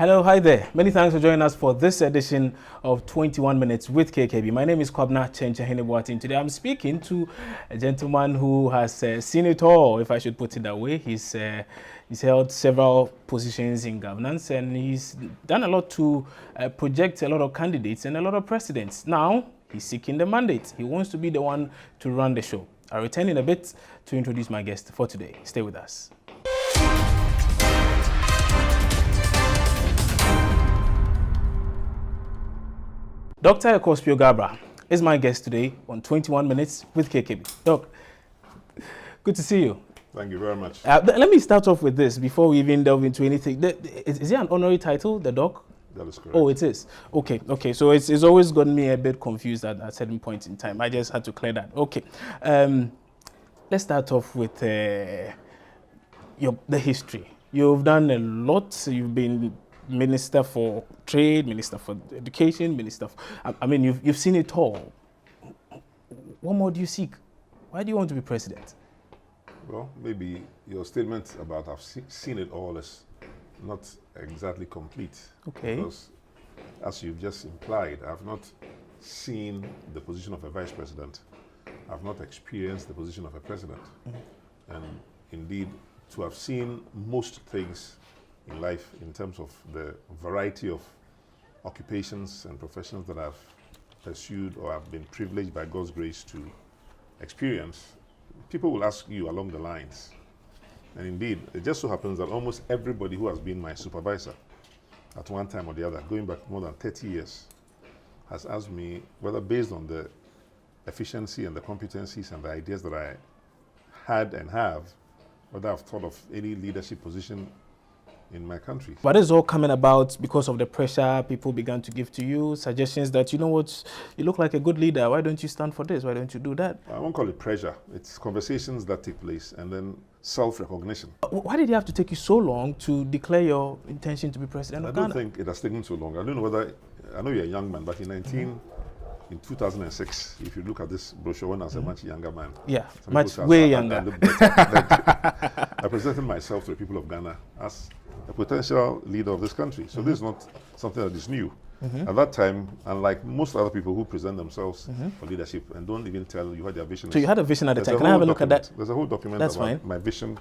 Hello, hi there. Many thanks for joining us for this edition of 21 Minutes with KKB. My name is Kwabna Chenchaheneboatin. Today I'm speaking to a gentleman who has seen it all, if I should put it that way. He's held several positions in governance and he's done a lot to project a lot of candidates and a lot of presidents. Now, he's seeking the mandate. He wants to be the one to run the show. I'll return in a bit to introduce my guest for today. Stay with us. Dr. Ekwow Spio-Garbrah is my guest today on 21 Minutes with KKB. Doc, good to see you. Thank you very much. Let me start off with this before we even delve into anything. Is it an honorary title, the doc? That is correct. Oh, it is. Okay. So it's always gotten me a bit confused at a certain point in time. I just had to clear that. Okay. Let's start off with the history. You've done a lot. You've been Minister for Trade, Minister for Education, Minister for, I mean, you've seen it all. What more do you seek? Why do you want to be president? Well, maybe your statement about I've seen it all is not exactly complete. Okay. Because, as you've just implied, I've not seen the position of a vice president. I've not experienced the position of a president. Mm-hmm. And indeed, to have seen most things in life in terms of the variety of occupations and professions that I've pursued or have been privileged by God's grace to experience, people will ask you along the lines. And indeed, it just so happens that almost everybody who has been my supervisor at one time or the other, going back more than 30 years, has asked me whether based on the efficiency and the competencies and the ideas that I had and have, whether I've thought of any leadership position in my country. But it's all coming about because of the pressure people began to give to you, suggestions that, you know what, you look like a good leader, why don't you stand for this, why don't you do that? I won't call it pressure, it's conversations that take place and then self-recognition. Why did it have to take you so long to declare your intention to be president of Ghana? I don't think it has taken so long. I don't know whether, I know you're a young man, but in 2006, if you look at this brochure, when I was a much younger man. Yeah, much way younger. I presented myself to the people of Ghana as a potential leader of this country. So this is not something that is new. At that time, unlike most other people who present themselves for leadership and don't even tell you what their vision is. So you had a vision at the time. Can I have a look at that? There's a whole document That's about fine. my vision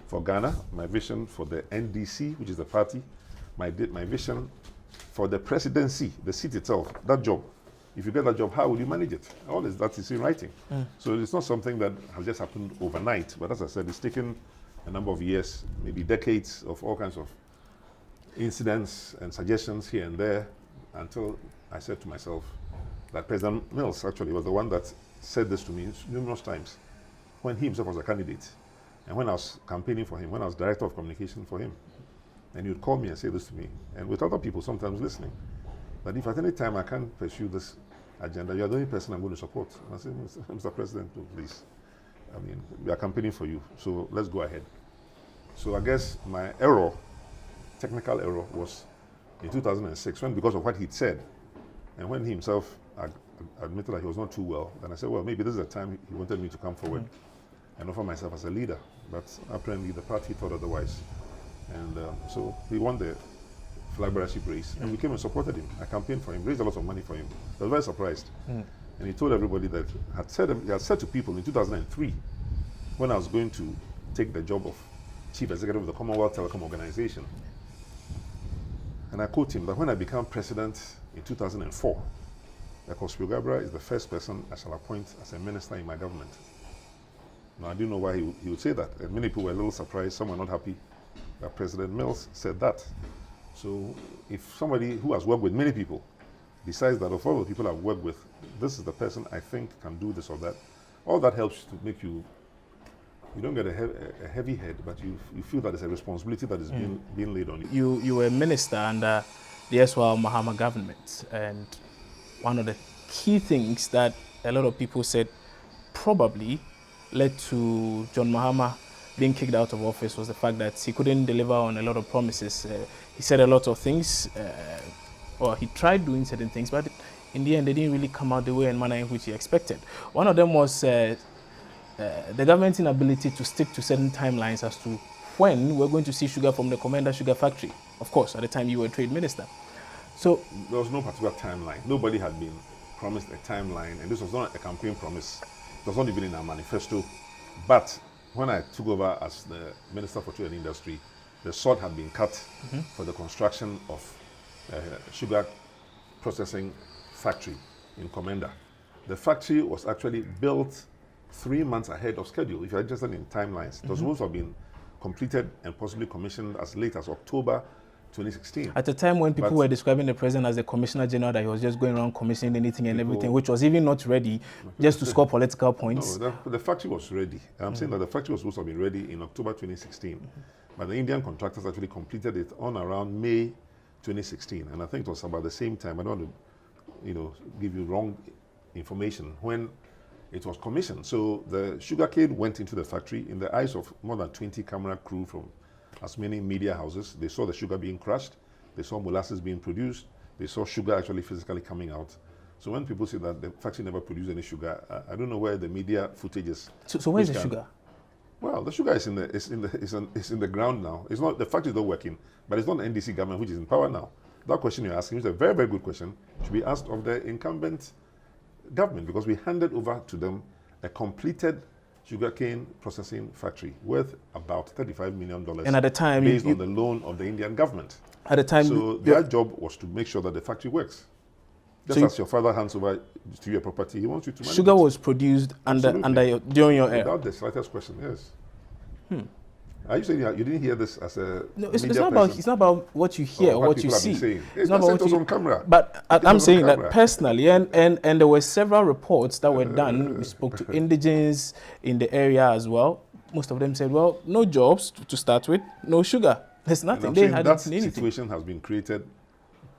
for Ghana, my vision for the NDC, which is the party, my vision for the presidency, the seat itself, that job. If you get that job, how will you manage it? All that is in writing. So it's not something that has just happened overnight. But as I said, it's taken a number of years, maybe decades of all kinds of incidents and suggestions here and there until I said to myself that President Mills actually was the one that said this to me numerous times when he himself was a candidate and when I was campaigning for him, when I was director of communication for him. And he would call me and say this to me, and with other people sometimes listening, that if at any time I can't pursue this agenda, you are the only person I'm going to support. And I said, Mr. President, please, I mean, we are campaigning for you, so let's go ahead. So I guess my technical error was in 2006, when because of what he'd said, and when he himself admitted that he was not too well, then I said, well, maybe this is the time he wanted me to come forward and offer myself as a leader. But apparently the party thought otherwise. And so he won the flagbearership race, and we came and supported him. I campaigned for him, raised a lot of money for him. I was very surprised. And he told everybody that he had said to people in 2003, when I was going to take the job of Chief Executive of the Commonwealth Telecom Organization, and I quote him that when I become president in 2004, Ekwow Spio-Garbrah is the first person I shall appoint as a minister in my government. Now, I didn't know why he would say that, and many people were a little surprised. Some were not happy that President Mills said that. So if somebody who has worked with many people decides that of all the people I've worked with, this is the person I think can do this or that, all that helps to make you don't get a heavy head, but you feel that there's a responsibility that is being laid on you. You were a minister under the Ekwow Mahama government, and one of the key things that a lot of people said probably led to John Mahama being kicked out of office was the fact that he couldn't deliver on a lot of promises. He said a lot of things, or he tried doing certain things, but in the end they didn't really come out the way and manner in which he expected. One of them was the government's inability to stick to certain timelines as to when we're going to see sugar from the Komenda Sugar Factory. Of course, at the time you were trade minister. So there was no particular timeline. Nobody had been promised a timeline, and this was not a campaign promise. It was not even in our manifesto. But when I took over as the Minister for Trade and Industry, the sod had been cut for the construction of sugar processing factory in Komenda. The factory was actually built 3 months ahead of schedule. If you're interested in timelines, it was supposed to have been completed and possibly commissioned as late as October 2016. At the time when people were describing the president as the Commissioner General, that he was just going around commissioning anything and everything, which was even not ready, just to score political points. No, the factory was ready. I'm saying that the factory was supposed to have been ready in October 2016, but the Indian contractors actually completed it on around May 2016, and I think it was about the same time. I don't want to, give you wrong information when it was commissioned. So the sugarcane went into the factory in the eyes of more than 20 camera crew from as many media houses. They saw the sugar being crushed, they saw molasses being produced, they saw sugar actually physically coming out. So when people say that the factory never produced any sugar, I don't know where the media footage is. So where's the sugar? Well, the sugar is in the ground now. It's not, the factory is not working, but it's not the NDC government which is in power now. That question you're asking is a very, very good question. It should be asked of the incumbent government, because we handed over to them a completed sugarcane processing factory worth about $35 million, and at the time, based on the loan of the Indian government. At the time, so their job was to make sure that the factory works. Just as your father hands over to your property, he wants you to manage sugar it. was produced during your era. Without the slightest question, yes. Are you saying you didn't hear this as a it's media not person? about. It's not about what you hear or what you see. It's not about what you on camera. But I'm saying that personally, and there were several reports that were done. We spoke to indigents in the area as well. Most of them said, "Well, no jobs to start with, no sugar. There's nothing." They hadn't seen anything. That situation has been created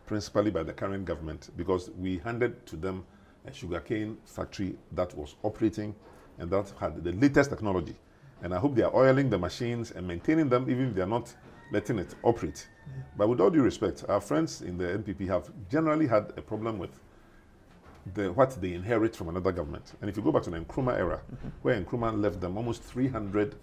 principally by the current government, because we handed to them a sugarcane factory that was operating and that had the latest technology. And I hope they are oiling the machines and maintaining them, even if they are not letting it operate. But with all due respect, our friends in the NPP have generally had a problem with what they inherit from another government. And if you go back to the Nkrumah era, where Nkrumah left them almost 300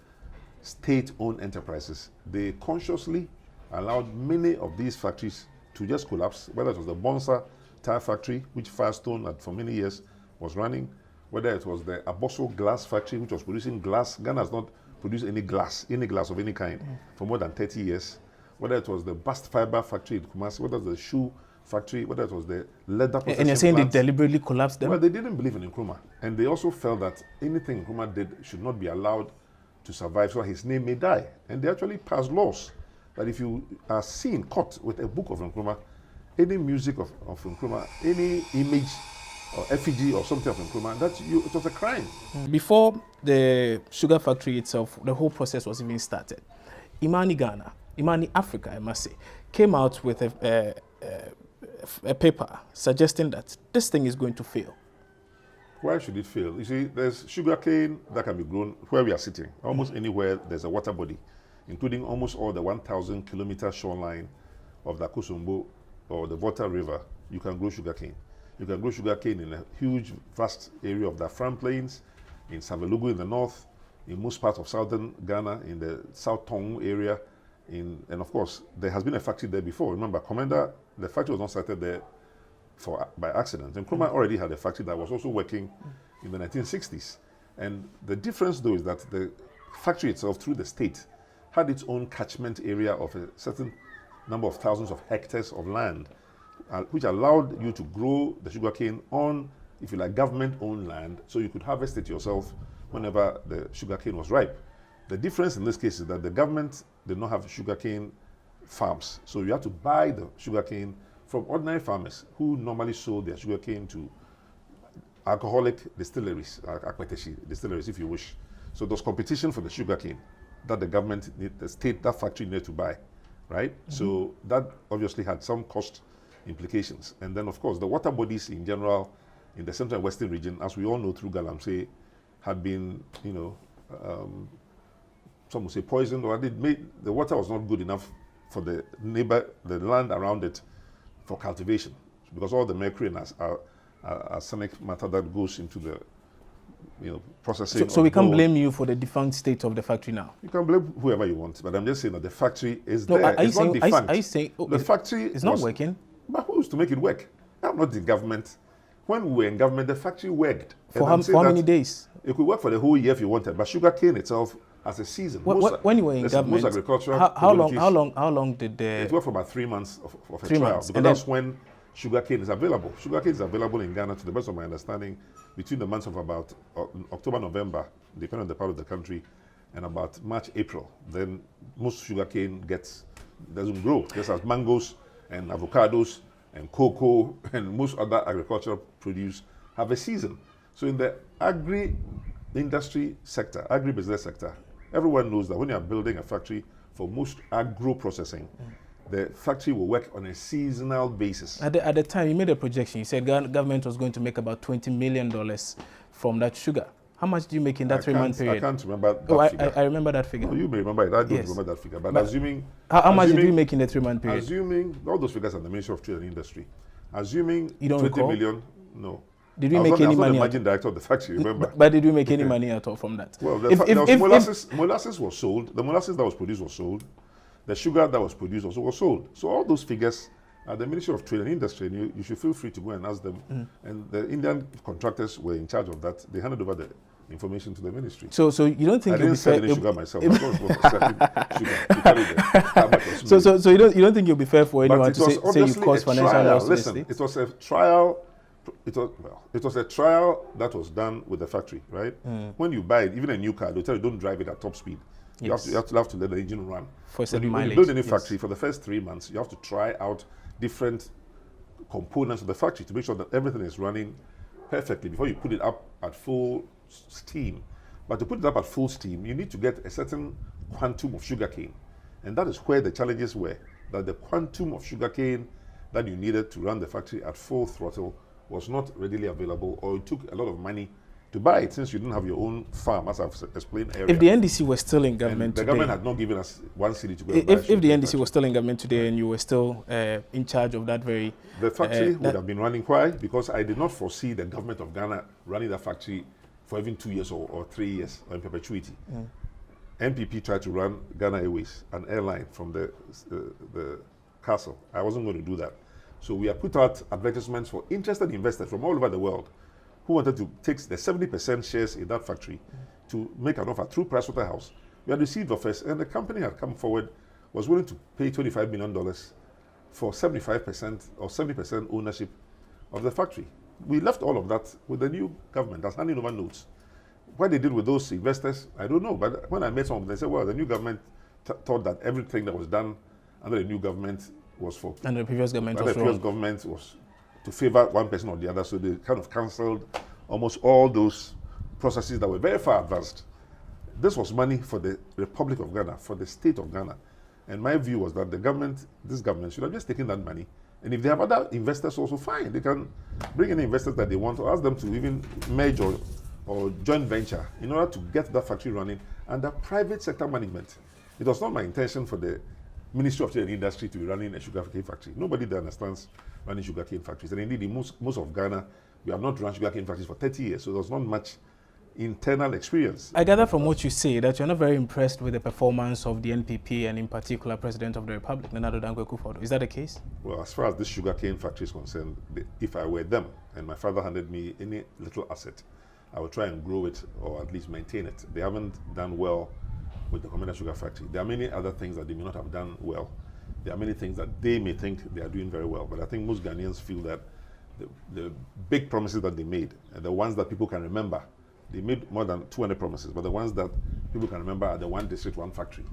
state-owned enterprises, they consciously allowed many of these factories to just collapse, whether it was the Bonsa tire factory, which Firestone had for many years was running, whether it was the Abosso glass factory, which was producing glass. Ghana has not produced any glass of any kind for more than 30 years. Whether it was the bast fiber factory in Kumasi, whether it was the shoe factory, whether it was the leather processing. And you're saying plants. They deliberately collapsed them? Well, they didn't believe in Nkrumah. And they also felt that anything Nkrumah did should not be allowed to survive, so his name may die. And they actually passed laws that if you are seen caught with a book of Nkrumah, any music of Nkrumah, any image or effigy or something of Nkrumah, it was a crime. Before the sugar factory itself, the whole process was even started, Imani Ghana, Imani Africa, I must say, came out with a paper suggesting that this thing is going to fail. Why should it fail? You see, there's sugarcane that can be grown where we are sitting. Almost anywhere there's a water body, including almost all the 1,000-kilometer shoreline of the Kusumbu or the Volta River, you can grow sugarcane. You can grow sugarcane in a huge, vast area of the Afram Plains, in Savelugu in the north, in most parts of southern Ghana, in the South Tong area, and of course, there has been a factory there before. Remember, Komenda, the factory was not started there by accident. And Nkrumah already had a factory that was also working in the 1960s. And the difference, though, is that the factory itself, through the state, had its own catchment area of a certain number of thousands of hectares of land, which allowed you to grow the sugarcane on, if you like, government-owned land, so you could harvest it yourself whenever the sugarcane was ripe. The difference in this case is that the government did not have sugarcane farms, so you had to buy the sugarcane from ordinary farmers who normally sold their sugarcane to alcoholic distilleries, akweteshi distilleries, if you wish. So there was competition for the sugarcane that the government, the state, that factory needed to buy, right? So that obviously had some cost implications. And then, of course, the water bodies in general in the central and western region, as we all know through Galamsey, had been, some would say poisoned, or the water was not good enough for the land around it for cultivation, because all the mercury and arsenic matter that goes into the processing. So we can't blame you for the defunct state of the factory now. You can blame whoever you want, but I'm just saying that the factory is No, there. It's not defunct. Are you saying the factory is not working? But who's to make it work? I'm not in government. When we were in government, the factory worked. For how many days? It could work for the whole year if you wanted, but sugarcane itself has a season. When you were in government, most agricultural how long did the... It worked for about 3 months of a 3 trial. months. Because that's when sugarcane is available. Sugarcane is available in Ghana, to the best of my understanding, between the months of about October, November, depending on the part of the country, and about March, April. Then most sugarcane doesn't grow, just as mangoes and avocados and cocoa and most other agricultural produce have a season. So in the agri-industry sector, agri-business sector, everyone knows that when you are building a factory for most agro-processing, the factory will work on a seasonal basis. At the time, you made a projection. You said government was going to make about $20 million from that sugar. How much do you make in that 3-month period? I can't remember that figure. I remember that figure. Oh, you may remember it. I don't remember that figure. But assuming... How much did you make in the 3-month period? Assuming... All those figures are the Ministry of Trade and Industry. Assuming you don't 20 recall? million... No. Did we make any money? I was not the managing director of the factory, remember? But did we make any money at all from that? Well, molasses was sold. The molasses that was produced was sold. The sugar that was produced also was sold. So all those figures are the Ministry of Trade and Industry, and you should feel free to go and ask them. And the Indian contractors were in charge of that. They handed over the information to the ministry. So you don't think I didn't sell any sugar myself. I was selling sugar. So you don't think it'll be fair for anyone to say you caused financial loss? Listen, it was a trial. It was a trial that was done with the factory, right? When you buy it, even a new car, they'll tell you don't drive it at top speed. Yes. You have to let the engine run. For certain when you build a new factory, for the first 3 months, you have to try out different components of the factory to make sure that everything is running perfectly before you put it up at full steam. But to put it up at full steam, you need to get a certain quantum of sugarcane. And that is where the challenges were, that the quantum of sugarcane that you needed to run the factory at full throttle was not readily available, or it took a lot of money to buy it since you didn't have your own farm, as I've explained earlier. If the NDC was still in government today, the government had not given us one city to go. If the NDC was still in government today and you were still in charge of that very... The factory would have been running. Why? Because I did not foresee the government of Ghana running that factory for even 2 years or 3 years or in perpetuity. NPP tried to run Ghana Airways, an airline from the castle. I wasn't going to do that. So we have put out advertisements for interested investors from all over the world who wanted to take the 70% shares in that factory to make an offer through Pricewaterhouse. We had received offers, and the company had come forward, was willing to pay $25 million for 75% or 70% ownership of the factory. We left all of that with the new government as handing over notes. What they did with those investors, I don't know. But when I met some of them, they said, well, the new government thought that everything that was done under the new government was for... And the previous government was wrong. The previous government was to favor one person or the other, so they kind of cancelled almost all those processes that were very far advanced. This was money for the Republic of Ghana, for the state of Ghana. And my view was that this government should have just taken that money. And if they have other investors also, fine. They can bring any investors that they want, or ask them to even merge or joint venture in order to get that factory running under private sector management. It was not my intention for the Ministry of Trade and Industry to be running a sugarcane factory. Nobody there understands running sugarcane factories. And indeed, in most of Ghana, we have not run sugarcane factories for 30 years, so there's not much internal experience. I gather from what you say that you're not very impressed with the performance of the NPP and in particular President of the Republic, Nana Addo Akufo-Addo. Is that the case? Well, as far as this sugarcane factory is concerned, if I were them and my father handed me any little asset, I would try and grow it or at least maintain it. They haven't done well with the Komenda Sugar Factory. There are many other things that they may not have done well. There are many things that they may think they are doing very well. But I think most Ghanaians feel that the big promises that they made, and the ones that people can remember, they made more than 200 promises, but the ones that people can remember are the one district, one factory.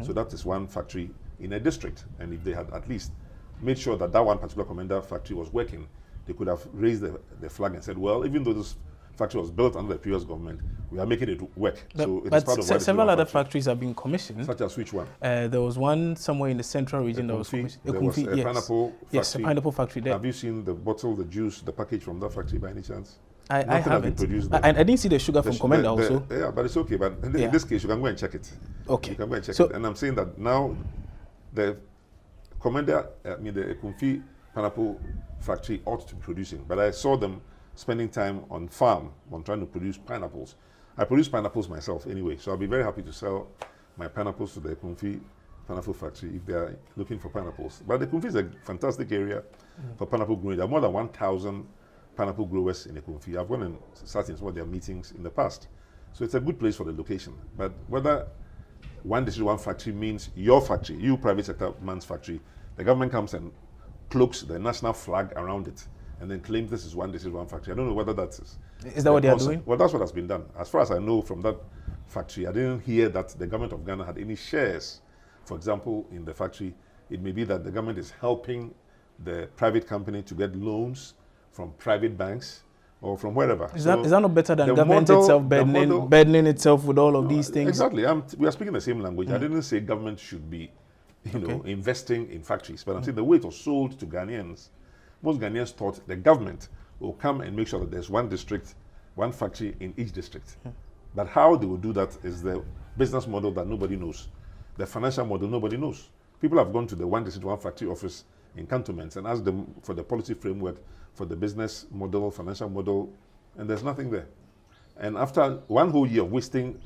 So that is one factory in a district. And if they had at least made sure that that one particular Komenda factory was working, they could have raised the flag and said, well, even though this factory was built under the previous government, we are making it work. So it is part of several other factories have been commissioned. Such as which one? There was one somewhere in the central region that was commissioned. There was a pineapple factory. Yes, a pineapple factory there. Have you seen the bottle, the juice, the package from that factory by any chance? I haven't. I didn't see the sugar from Komenda also. Yeah, but it's okay. But in this case, you can go and check it. Okay. You can go and check it. And I'm saying that now the Komenda, the Ekwow pineapple factory ought to be producing. But I saw them spending time on farm, on trying to produce pineapples. I produce pineapples myself anyway, so I'll be very happy to sell my pineapples to the Ekwow Pineapple Factory if they are looking for pineapples. But the Ekwow is a fantastic area for pineapple growing. There are more than 1,000 pineapple growers in Ekwow. I've gone and sat in some of their meetings in the past. So it's a good place for the location. But whether one district, one factory means your factory, you private sector man's factory, the government comes and cloaks the national flag around it and then claims this is one district, one factory. I don't know whether that's... Is that what they are doing? Well, that's what has been done. As far as I know from that factory, I didn't hear that the government of Ghana had any shares. For example, in the factory, it may be that the government is helping the private company to get loans from private banks or from wherever. Is that not better than government itself burdening itself with all of these things? Exactly. We are speaking the same language. I didn't say government should be, investing in factories, but I'm saying the way it was sold to Ghanaians, most Ghanaians thought the government will come and make sure that there's one district, one factory in each district. But how they will do that is the business model that nobody knows. The financial model nobody knows. People have gone to the one district, one factory office in cantonments and asked them for the policy framework, for the business model, financial model, and there's nothing there. And after one whole year of wasting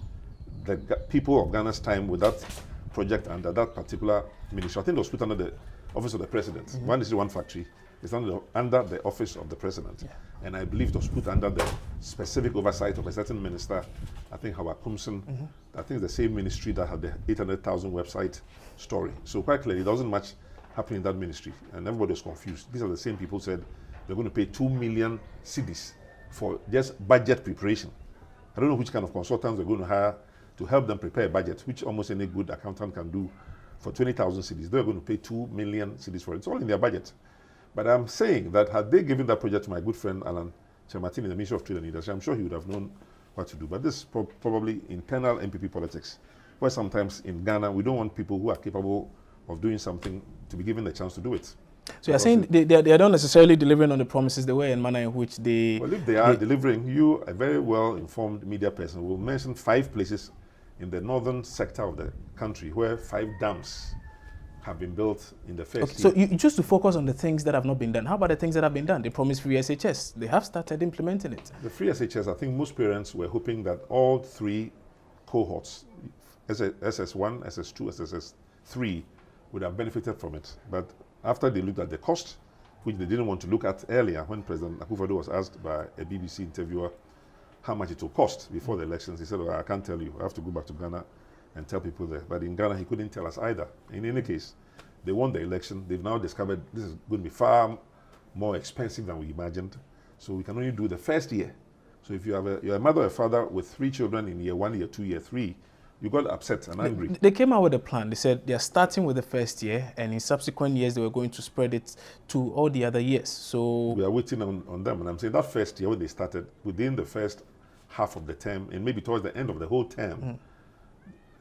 the people of Ghana's time with that project under that particular ministry, I think it was put under the office of the president. One district, one factory. It's under the office of the president. And I believe it was put under the specific oversight of a certain minister, I think Howard Kumson. I think it's the same ministry that had the 800,000 website story. So quite clearly, there wasn't much happening in that ministry. And everybody was confused. These are the same people who said they're going to pay 2 million cedis for just budget preparation. I don't know which kind of consultants they're going to hire to help them prepare a budget, which almost any good accountant can do for 20,000 cedis. They're going to pay 2 million cedis for it. It's all in their budget. But I'm saying that had they given that project to my good friend Alan Chematin in the Ministry of Trade and Industry, I'm sure he would have known what to do. But this is probably internal MPP politics, where sometimes in Ghana, we don't want people who are capable of doing something to be given the chance to do it. So you're saying they are not necessarily delivering on the promises, the way and manner in which they... Well, if they are delivering, you, a very well-informed media person, will mention 5 places in the northern sector of the country where 5 dams have been built in the first year. So you choose to focus on the things that have not been done. How about the things that have been done? They promised free SHS. They have started implementing it. The free SHS, I think most parents were hoping that all 3 cohorts, SS1, SS2, SS3, would have benefited from it. But after they looked at the cost, which they didn't want to look at earlier, when President Akufo-Addo was asked by a BBC interviewer how much it will cost before the elections, he said, well, I can't tell you. I have to go back to Ghana and tell people there. But in Ghana, he couldn't tell us either. In any case, they won the election. They've now discovered this is going to be far more expensive than we imagined. So we can only do the first year. So if you have you're a mother or a father with 3 children in year 1, year 2, year 3, you got upset and angry. They came out with a plan. They said they're starting with the first year, and in subsequent years, they were going to spread it to all the other years. So we are waiting on them. And I'm saying that first year when they started, within the first half of the term, and maybe towards the end of the whole term,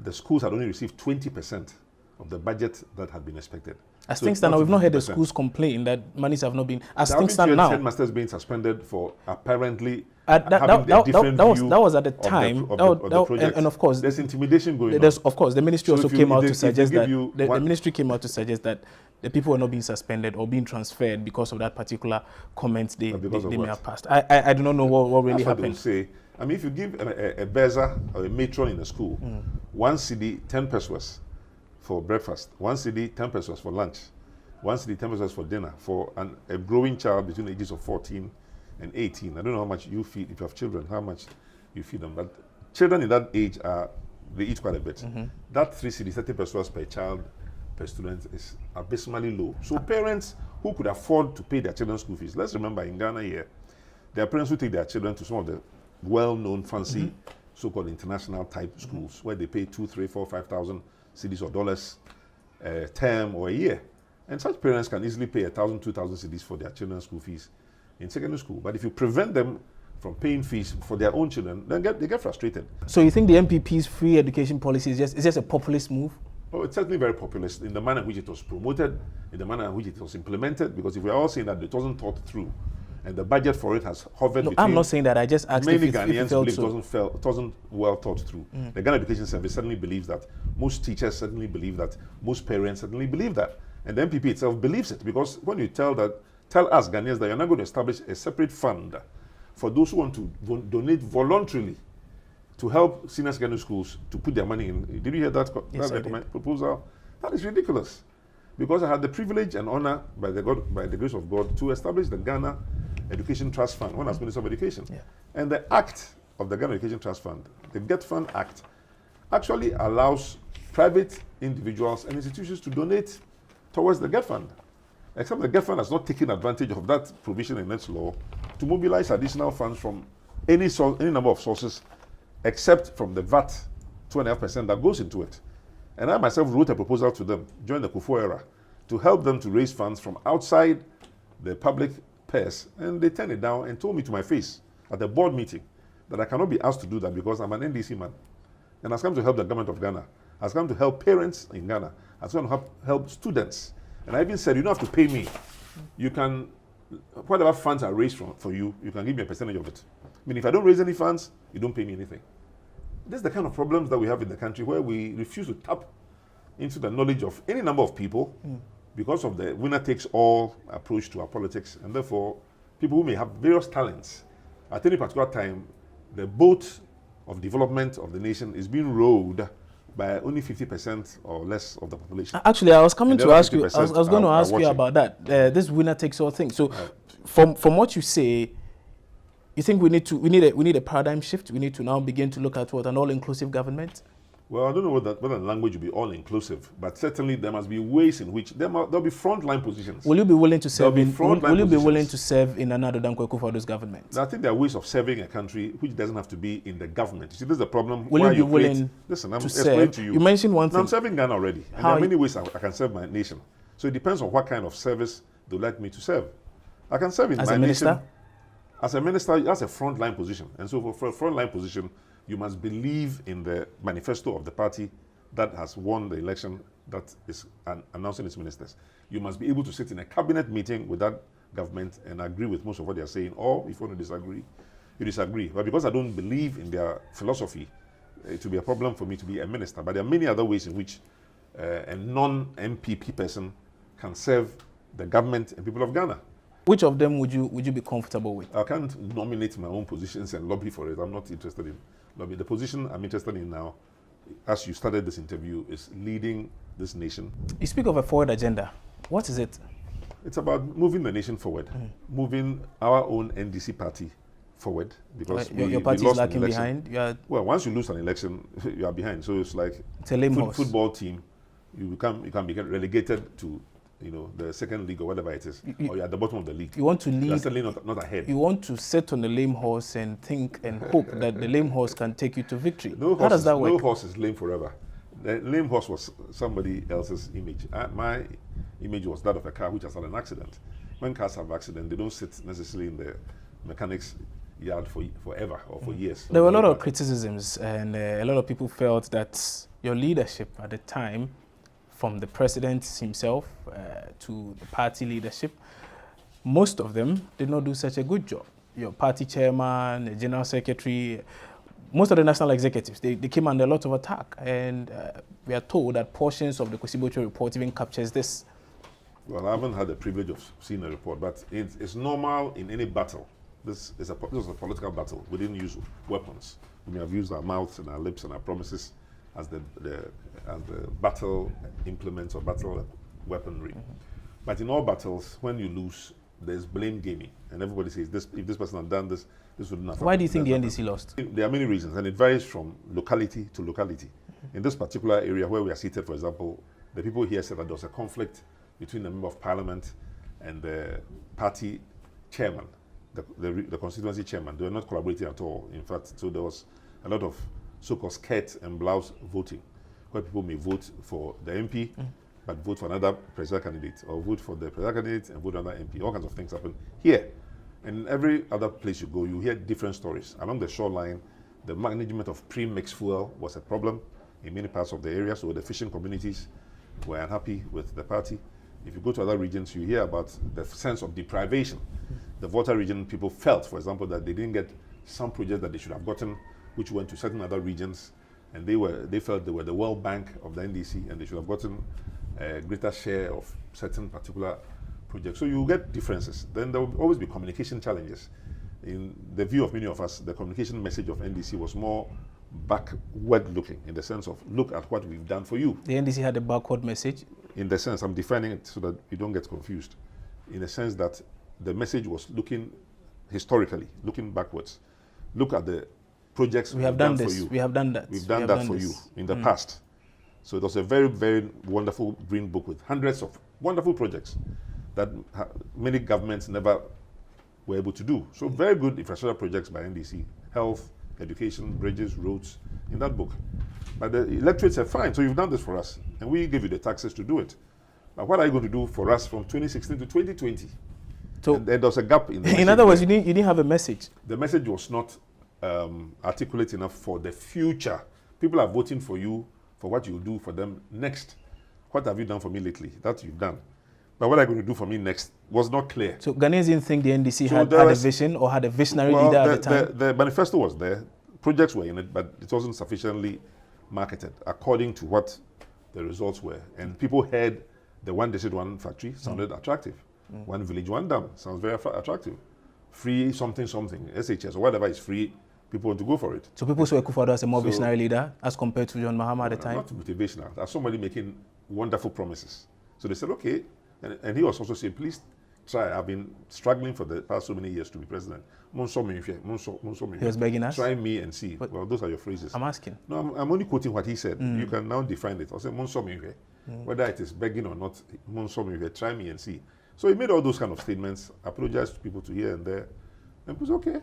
the schools had only received 20% of the budget that had been expected. As things stand now, we've not heard the schools complain that monies have not been. As things stand now, headmasters being suspended for apparently that was at the time. And of course, there's intimidation going on. Of course, the ministry also came out to suggest that the ministry came out to suggest that the people were not being suspended or being transferred because of that particular comment they may have passed. I do not know what really happened. I mean, if you give a beza or a matron in a school 1 cedi, 10 pesos for breakfast, 1 cedi, 10 pesos for lunch, 1 cedi, 10 pesos for dinner, for a growing child between the ages of 14 and 18. I don't know how much you feed, if you have children, how much you feed them. But children in that age, they eat quite a bit. That 3 cedi, 30 pesos per child, per student is abysmally low. So parents who could afford to pay their children's school fees, let's remember in Ghana here, there are parents who take their children to some of the well-known, fancy, so-called international type schools where they pay 2, 3, 4, 5,000 cedis or dollars a term or a year. And such parents can easily pay 1,000, 2,000 cedis for their children's school fees in secondary school. But if you prevent them from paying fees for their own children, then they get frustrated. So you think the MPP's free education policy is just a populist move? Oh, it's certainly very populist in the manner in which it was promoted, in the manner in which it was implemented, because if we're all saying that it wasn't thought through, and the budget for it has hovered between... I'm not saying that. I just asked many Ghanaians believe it wasn't well thought through. The Ghana Education Service certainly believes that. Most teachers certainly believe that. Most parents certainly believe that. And the MPP itself believes it, because when you tell us Ghanaians that you're not going to establish a separate fund for those who want to donate voluntarily to help senior secondary schools to put their money in. Did you hear that, Yes, proposal? That is ridiculous. Because I had the privilege and honor by the grace of God to establish the Ghana Education Trust Fund when I was Minister of Education. Yeah. And the act of the Ghana Education Trust Fund, the Get Fund Act, actually allows private individuals and institutions to donate towards the Get Fund. Except the Get Fund has not taken advantage of that provision in its law to mobilize additional funds from any number of sources except from the VAT 2.5% that goes into it. And I myself wrote a proposal to them during the Akufo era to help them to raise funds from outside the public purse. And they turned it down and told me to my face at a board meeting that I cannot be asked to do that because I'm an NDC man. And I've come to help the government of Ghana. I've come to help parents in Ghana. I've come to help students. And I even said, you don't have to pay me. You can, whatever funds are raised for you, you can give me a percentage of it. I mean, if I don't raise any funds, you don't pay me anything. This is the kind of problems that we have in the country where we refuse to tap into the knowledge of any number of people because of the winner-takes-all approach to our politics. And therefore, people who may have various talents, at any particular time, the boat of development of the nation is being rowed by only 50% or less of the population. Actually, I was coming to ask you, I was going to ask you about that, this winner-takes-all thing. So from what you say, you think we need a paradigm shift? We need to now begin to look at what an all-inclusive government? Well, I don't know whether the language will be all-inclusive, but certainly there must be ways in which there'll be frontline positions. Will you be willing to serve in another than Akufo-Addo's government? I think there are ways of serving a country which doesn't have to be in the government. You see, this is the problem. Will you be willing Listen, I'm to explaining to you. You mentioned one thing. I'm serving Ghana already. And there are many ways I can serve my nation. So it depends on what kind of service they would like me to serve. I can serve in my nation. As a minister, that's a frontline position. And so for a frontline position, you must believe in the manifesto of the party that has won the election, that is announcing its ministers. You must be able to sit in a cabinet meeting with that government and agree with most of what they are saying, or if you want to disagree, you disagree. But because I don't believe in their philosophy, it will be a problem for me to be a minister. But there are many other ways in which a non-MPP person can serve the government and people of Ghana. Which of them would you be comfortable with? I can't nominate my own positions and lobby for it. I'm not interested in lobbying. The position I'm interested in now, as you started this interview, is leading this nation. You speak of a forward agenda. What is it? It's about moving the nation forward, moving our own NDC party forward. Because your party is lacking behind? Well, once you lose an election, you are behind. So it's like it's a lame horse. Football team. You can be relegated to the second league or whatever it is, or you're at the bottom of the league. You want to lead. You're certainly not ahead. You want to sit on the lame horse and think and hope that the lame horse can take you to victory. How does that work? No horse is lame forever. The lame horse was somebody else's image. My image was that of a car which has had an accident. When cars have accidents, they don't sit necessarily in the mechanics yard forever or for years. There were a lot of criticisms, and a lot of people felt that your leadership at the time, from the president himself to the party leadership, most of them did not do such a good job. Your party chairman, the general secretary, most of the national executives, they came under a lot of attack. And we are told that portions of the Kwesi report even captures this. Well, I haven't had the privilege of seeing a report, but it's normal in any battle. This is a political battle. We didn't use weapons. We may have used our mouths and our lips and our promises as the battle implements or battle weaponry. But in all battles, when you lose, there's blame gaming. And everybody says, if this person had done this, this would not happen. Why do you think the NDC lost? There are many reasons, and it varies from locality to locality. In this particular area where we are seated, for example, the people here said that there was a conflict between the member of parliament and the party chairman, the constituency chairman. They were not collaborating at all. In fact, so there was a lot of so-called skirt and blouse voting, where people may vote for the MP, but vote for another presidential candidate, or vote for the presidential candidate and vote for another MP. All kinds of things happen here. And every other place you go, you hear different stories. Along the shoreline, the management of pre-mixed fuel was a problem in many parts of the area, so the fishing communities were unhappy with the party. If you go to other regions, you hear about the sense of deprivation. The Volta region people felt, for example, that they didn't get some projects that they should have gotten, which went to certain other regions, and they felt they were the World Bank of the NDC, and they should have gotten a greater share of certain particular projects. So you get differences. Then there will always be communication challenges. in the view of many of us, the communication message of NDC was more backward looking, in the sense of, look at what we've done for you. The NDC had a backward message? In the sense, I'm defining it so that you don't get confused. In the sense that the message was looking historically, looking backwards. Look at the projects we have done this. for you. We have done that. We've done that for you in the past. So it was a very, very wonderful green book with hundreds of wonderful projects that many governments never were able to do. So very good infrastructure projects by NDC, health, education, bridges, roads, in that book. But the electorate said, fine, so you've done this for us, and we give you the taxes to do it. But what are you going to do for us from 2016 to 2020? So and there was a gap in the in other words, you didn't have a message. The message was not articulate enough for the future. People are voting for you for what you do for them next. What have you done for me lately? That you've done. But what are you going to do for me next was not clear. So Ghanaians didn't think the NDC had a vision or had a visionary leader at the time? The manifesto was there. Projects were in it, but it wasn't sufficiently marketed according to what the results were. And people heard the one district, one factory sounded attractive. One village, one dam sounds very attractive. Free something, SHS or whatever is free, people want to go for it. So people saw Akufo-Addo as a more visionary leader as compared to John Mahama at the time? Not motivational. As somebody making wonderful promises. So they said, okay. And he was also saying, please try. I've been struggling for the past so many years to be president. He was begging us? Try me and see. Well, those are your phrases. I'm asking. No, I'm only quoting what he said. You can now define it. I'll say, whether it is begging or not, try me and see. So he made all those kind of statements, apologized to people to here and there. And it was okay.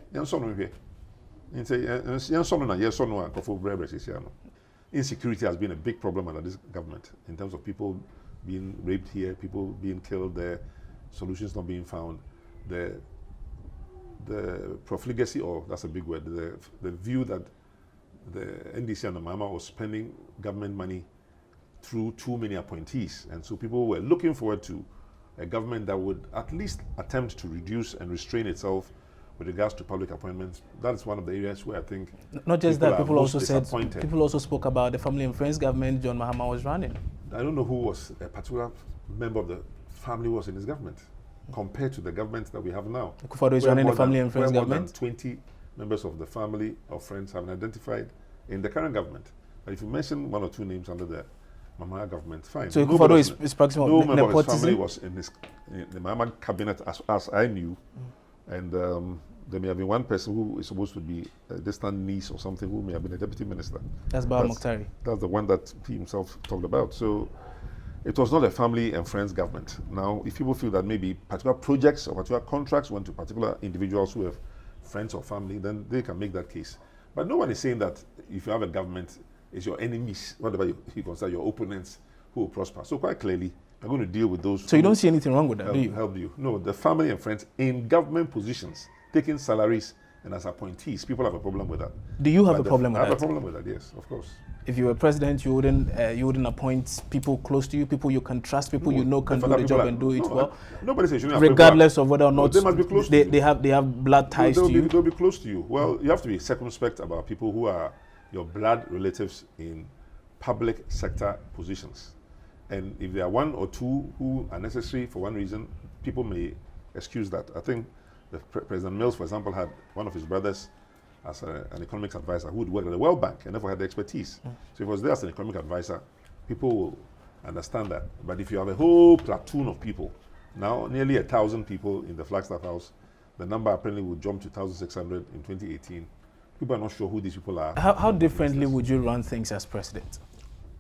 Insecurity has been a big problem under this government in terms of people being raped here, people being killed there, solutions not being found. The profligacy, or that's a big word, the view that the NDC and the Mahama was spending government money through too many appointees. And so people were looking forward to a government that would at least attempt to reduce and restrain itself with regards to public appointments. That's one of the areas where I think not just that, people also said, people also spoke about the family and friends government John Mahama was running. I don't know who was a particular member of the family was in his government compared to the government that we have now. Akufo-Addo is running the family and friends government. More than 20 members of the family or friends have been identified in the current government. But if you mention one or two names under the Mahama government, fine. So Akufo-Addo is practicing no nepotism? member of his family was in the Mahama cabinet as I knew. And there may have been one person who is supposed to be a distant niece or something who may have been a deputy minister. That's Bawa Mokhtari. That's the one that he himself talked about. So it was not a family and friends government. Now, if people feel that maybe particular projects or particular contracts went to particular individuals who have friends or family, then they can make that case. But no one is saying that if you have a government, it's your enemies, whatever you consider your opponents, who will prosper. So quite clearly, I'm going to deal with those. So you don't see anything wrong with that, do you? Help you. No, the family and friends in government positions, taking salaries and as appointees, people have a problem with that. Do you have a problem with that? I have a problem with that, yes, of course. If you were president, you wouldn't appoint people close to you, people you can trust, people you know can do the job and do it well. Nobody says you shouldn't regardless of whether or not they must be close to you. They have blood ties to you. They'll be close to you. Well, you have to be circumspect about people who are your blood relatives in public sector positions. And if there are one or two who are necessary for one reason, people may excuse that. I think President Mills, for example, had one of his brothers as an economics advisor who would work at the World Bank and therefore had the expertise. So if he was there as an economic advisor, people will understand that. But if you have a whole platoon of people, now nearly 1,000 people in the Flagstaff House, the number apparently will jump to 1,600 in 2018. People are not sure who these people are. How differently would you run things as president?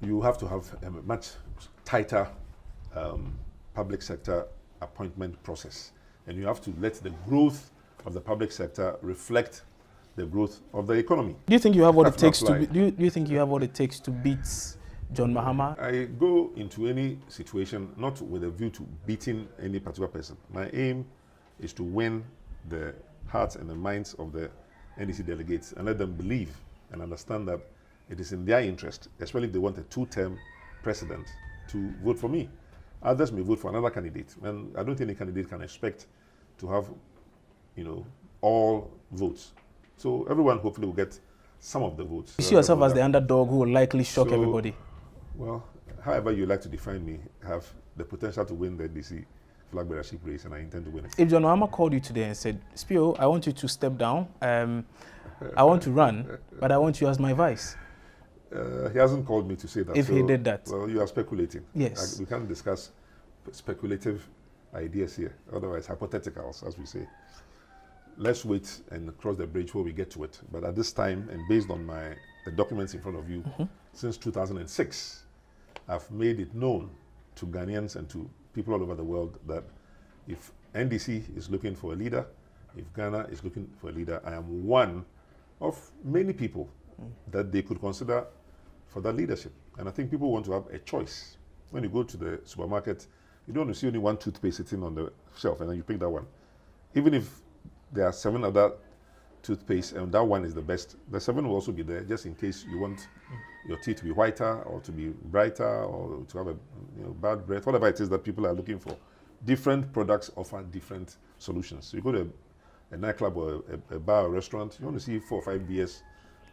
You have to have a much tighter public sector appointment process. And you have to let the growth of the public sector reflect the growth of the economy. Do you think you have what it takes to do you think you have what it takes to beat John Mahama? I go into any situation not with a view to beating any particular person. My aim is to win the hearts and the minds of the NDC delegates and let them believe and understand that it is in their interest, especially if they want a two-term president, to vote for me. Others may vote for another candidate, and I don't think any candidate can expect to have, all votes. So everyone hopefully will get some of the votes. You see yourself as the underdog who will likely shock everybody? Well, however you like to define me, have the potential to win the NDC flag bearership race, and I intend to win it. If John Mahama called you today and said, Spio, I want you to step down, I want to run, but I want you as my vice. He hasn't called me to say that. If he did that. Well, you are speculating. Yes. We can't discuss speculative ideas here, otherwise hypotheticals, as we say. Let's wait and cross the bridge where we get to it. But at this time, and based on the documents in front of you, since 2006, I've made it known to Ghanaians and to people all over the world that if NDC is looking for a leader, if Ghana is looking for a leader, I am one of many people that they could consider for that leadership. And I think people want to have a choice. When you go to the supermarket, you don't want to see only one toothpaste sitting on the shelf and then you pick that one. Even if there are 7 other toothpaste and that one is the best, the 7 will also be there just in case you want your teeth to be whiter or to be brighter or to have a bad breath, whatever it is that people are looking for. Different products offer different solutions. So you go to a nightclub or a bar or restaurant, you want to see 4 or 5 beers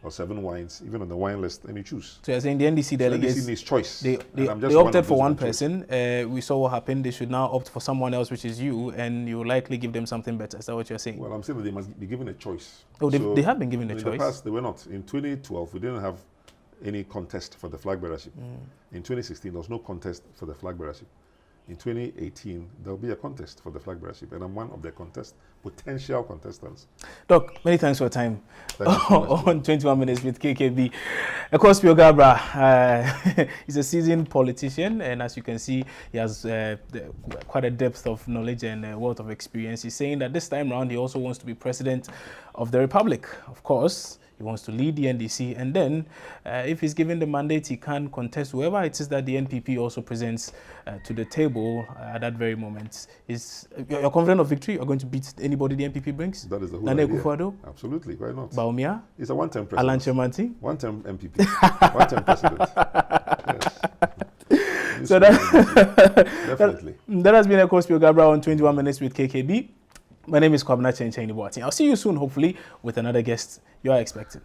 or 7 wines, even on the wine list, and you choose. So you're saying the NDC delegates, NDC needs choice. They opted for one person. We saw what happened. They should now opt for someone else, which is you, and you will likely give them something better. Is that what you're saying? Well, I'm saying that they must be given a choice. Oh, they have been given a choice? In the past, they were not. In 2012, we didn't have any contest for the flag bearership. In 2016, there was no contest for the flag bearership. In 2018, there will be a contest for the flag bearership, and I'm one of the potential contestants. Doc, many thanks for your time on 21 Minutes with KKB. Ekwow Spio-Garbrah, he's a seasoned politician, and as you can see, he has quite a depth of knowledge and a wealth of experience. He's saying that this time around, he also wants to be president of the Republic. Of course, he wants to lead the NDC, and then if he's given the mandate, he can contest whoever it is that the NPP also presents to the table at that very moment. You're confident of victory? You're going to beat anybody the NPP brings? That is the whole idea. Akufo-Addo? Absolutely, why not? Baumia? He's a one-term president. Alan Chemanti? One-term MPP. One-term president. Yes. So definitely. That has been Ekwow Spio-Garbrah on 21 Minutes with KKB. My name is Komenda Sugar Factory. I'll see you soon, hopefully, with another guest you are expecting.